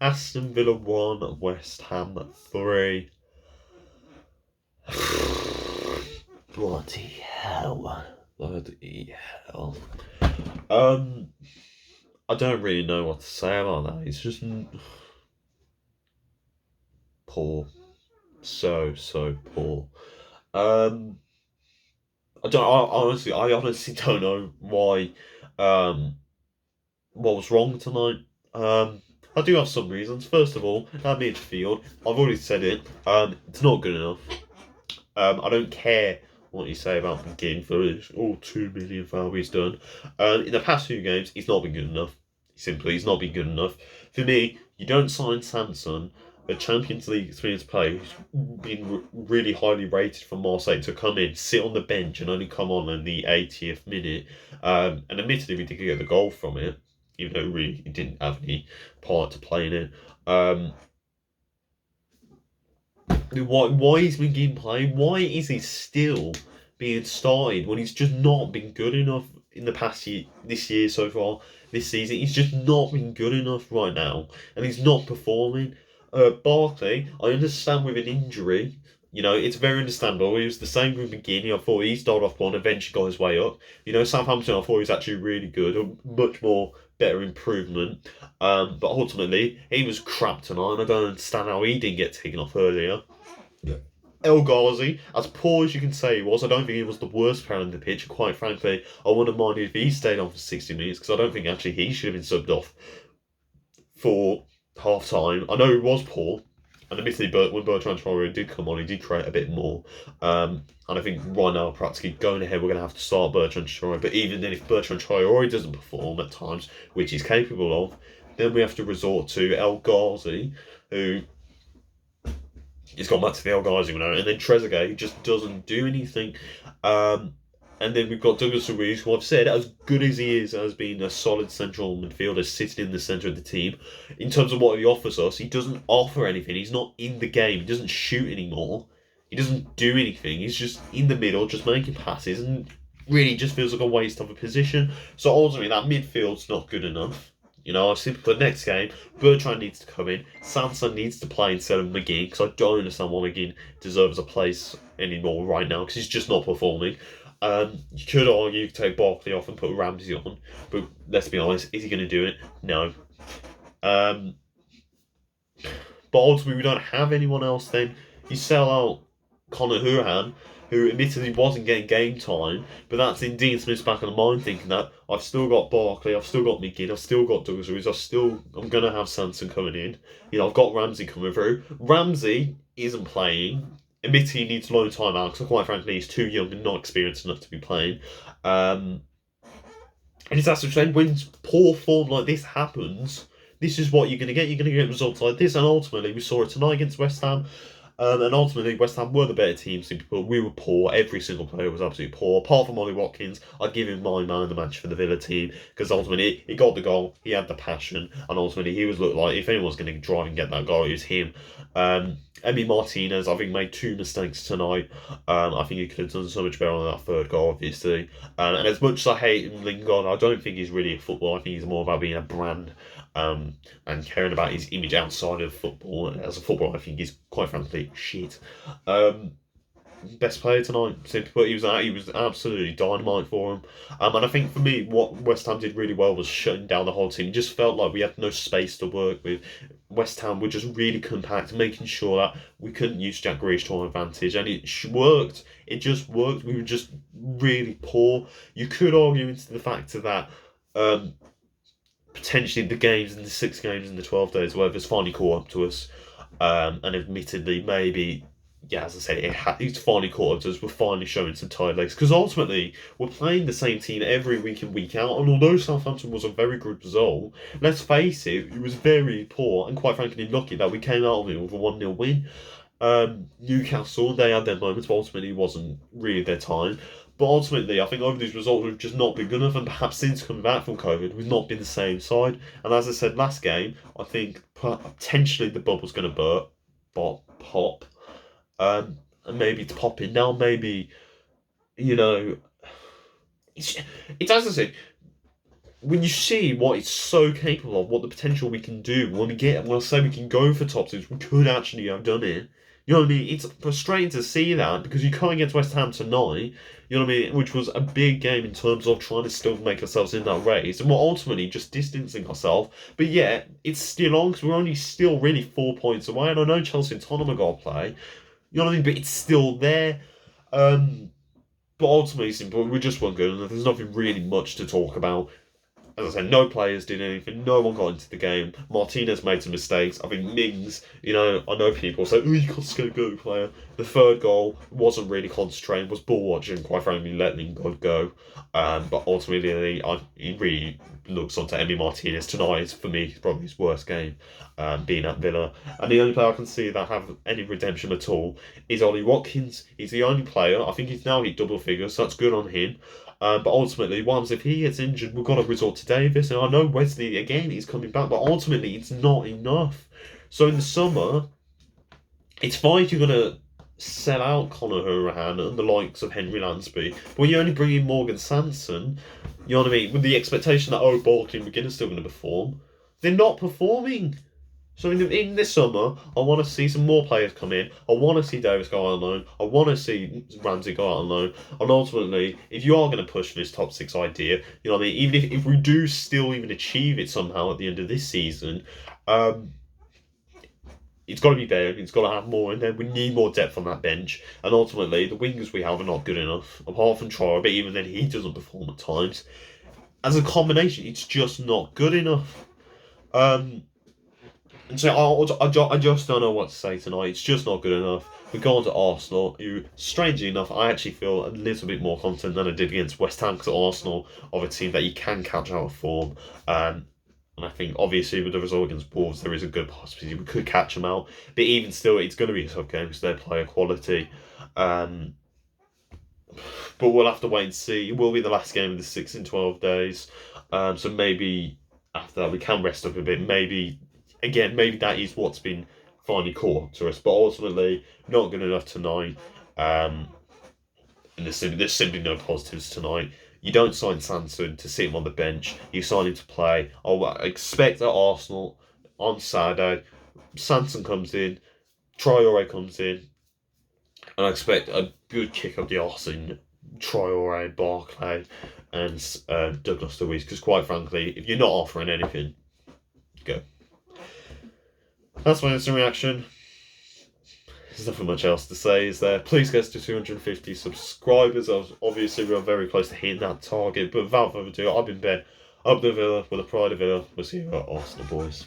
Aston Villa 1, West Ham 3. Bloody hell. Bloody hell. I don't really know what to say about that. It's just poor. So poor. Um, I honestly don't know why. Um, what was wrong tonight? I do have some reasons. First of all, that midfield, I've already said it. It's not good enough. I don't care what you say about McGinn for his 2 million foul he's done. In the past few games, he's not been good enough. Simply, he's not been good enough. For me, you don't sign Sanson, a Champions League experienced player who's been really highly rated from Marseille, to come in, sit on the bench, and only come on in the 80th minute. And admittedly, we did get the goal from it, even though really he didn't have any part to play in it. Why is McGinn playing? Why is he still being started when he's just not been good enough in the past year, this year so far, this season? He's just not been good enough right now, and he's not performing. Barkley, I understand with an injury, it's very understandable. He was the same with McGinn. I thought he started off one, eventually got his way up. Southampton, I thought he was actually really good, a much more better improvement. But ultimately, he was crap tonight, and I don't understand how he didn't get taken off earlier. Yeah. El Ghazi, as poor as you can say he was, I don't think he was the worst player on the pitch. Quite frankly, I wouldn't mind if he stayed on for 60 minutes, because I don't think actually he should have been subbed off for half time. I know he was poor, and admittedly, but when Bertrand Traore did come on, he did create a bit more. And I think right now, practically going ahead, we're going to have to start Bertrand Traore. But even then, if Bertrand Traore doesn't perform at times, which he's capable of, then we have to resort to El Ghazi, who he's gone back to the El Ghazi now, and then Trezeguet just doesn't do anything. And then we've got Douglas Luiz, who I've said, as good as he is as being a solid central midfielder sitting in the centre of the team, in terms of what he offers us, he doesn't offer anything. He's not in the game. He doesn't shoot anymore. He doesn't do anything. He's just in the middle, just making passes, and really just feels like a waste of a position. So ultimately, that midfield's not good enough. I simply for the next game, Bertrand needs to come in. Sanson needs to play instead of McGinn, because I don't understand why McGinn deserves a place anymore right now, because he's just not performing. You could argue you could take Barkley off and put Ramsey on, but let's be honest, is he going to do it? No. But ultimately, we don't have anyone else then. You sell out Conor Hourihane, who admittedly wasn't getting game time, but that's in Dean Smith's back of the mind, thinking that I've still got Barkley, I've still got McGinn, I've still got Douglas Luiz, I'm going to have Sanson coming in. I've got Ramsey coming through. Ramsey isn't playing. Admittedly, he needs a long time out, because quite frankly, he's too young and not experienced enough to be playing. And it's actually saying, when poor form like this happens, this is what you're going to get. You're going to get results like this, and ultimately, we saw it tonight against West Ham. And ultimately, West Ham were the better team. But we were poor. Every single player was absolutely poor. Apart from Ollie Watkins, I'd give him my man of the match for the Villa team, because ultimately he got the goal, he had the passion, and ultimately he was looked like if anyone's going to drive and get that goal, it was him. Emi Martinez, I think, made two mistakes tonight. I think he could have done so much better on that third goal, obviously. And as much as I hate Lingard, I don't think he's really a footballer. I think he's more about being a brand. And caring about his image outside of football. As a footballer, I think he's quite frankly shit. Best player tonight, simply put, he was absolutely dynamite for him. And I think for me, what West Ham did really well was shutting down the whole team. It just felt like we had no space to work with. West Ham were just really compact, making sure that we couldn't use Jack Grealish to our advantage, and it worked. It just worked. We were just really poor. You could argue into the fact of that. Potentially the games in the 6 games in the 12 days, whatever's finally caught up to us. And admittedly, maybe, yeah, as I said, it's finally caught up to us. We're finally showing some tired legs, because ultimately we're playing the same team every week in, week out. And although Southampton was a very good result, let's face it, it was very poor and quite frankly lucky that we came out of it with a 1-0 win. Newcastle, they had their moments, but ultimately it wasn't really their time. But ultimately, I think over these results, we've just not been good enough, and perhaps since coming back from COVID, we've not been the same side. And as I said last game, I think potentially the bubble's going to pop. And maybe it's popping now. Maybe, it's as I said, when you see what it's so capable of, what the potential we can do when I say we can go for top six, we could actually have done it. You know what I mean? It's frustrating to see that because you can't get to West Ham tonight. You know what I mean? Which was a big game in terms of trying to still make ourselves in that race, and we're ultimately just distancing ourselves. But yeah, it's still on because we're only still really 4 points away. And I know Chelsea and Tottenham are gonna play. You know what I mean? But it's still there. Um, but ultimately, we just weren't good enough. There's nothing really much to talk about. As I said, no players did anything. No one got into the game. Martinez made some mistakes. I think Mings, I know people say, oh, you can't scapegoat a player. The third goal wasn't really concentrating, was ball watching, quite frankly, letting God go. But ultimately, he really looks onto Emi Martinez tonight. Is, for me, probably his worst game, being at Villa. And the only player I can see that have any redemption at all is Ollie Watkins. He's the only player. I think he's now hit double figures, so that's good on him. But ultimately, what happens if he gets injured? We've got to resort to Davis. And I know Wesley, again, he's coming back, but ultimately, it's not enough. So in the summer, it's fine if you're going to sell out Conor Hourihane and the likes of Henry Lansby, but when you only bring in Morgan Sanson, you know what I mean, with the expectation that, Barkley and McGinn are still going to perform, they're not performing. So in this summer, I want to see some more players come in. I want to see Davis go out on loan. I want to see Ramsey go out on loan. And ultimately, if you are going to push this top six idea, you know what I mean, even if we do still even achieve it somehow at the end of this season, it's got to be better. It's got to have more in there. We need more depth on that bench. And ultimately, the wingers we have are not good enough. Apart from Troy, but even then, he doesn't perform at times. As a combination, it's just not good enough. And so I just don't know what to say tonight. It's just not good enough. We're going to Arsenal, who, strangely enough, I actually feel a little bit more confident than I did against West Ham, because Arsenal are a team that you can catch out of form. And I think, obviously, with the result against Wolves, there is a good possibility we could catch them out. But even still, it's going to be a tough game because they're player quality. But we'll have to wait and see. It will be the last game of the 6 in 12 days. So maybe after that, we can rest up a bit. Maybe that is what's been finally caught up to us. But ultimately, not good enough tonight. And there's simply no positives tonight. You don't sign Sanson to sit him on the bench. You sign him to play. I expect at Arsenal on Saturday, Sanson comes in, Traore comes in, and I expect a good kick up the arse in Traore, Barclay, and Douglas Luiz. Because quite frankly, if you're not offering anything, go. That's my instant reaction. There's nothing much else to say, is there? Please get us to 250 subscribers. Obviously, we're very close to hitting that target. But without further ado, I've been Ben. Up the Villa with a pride of Villa. We'll see you at Arsenal, boys.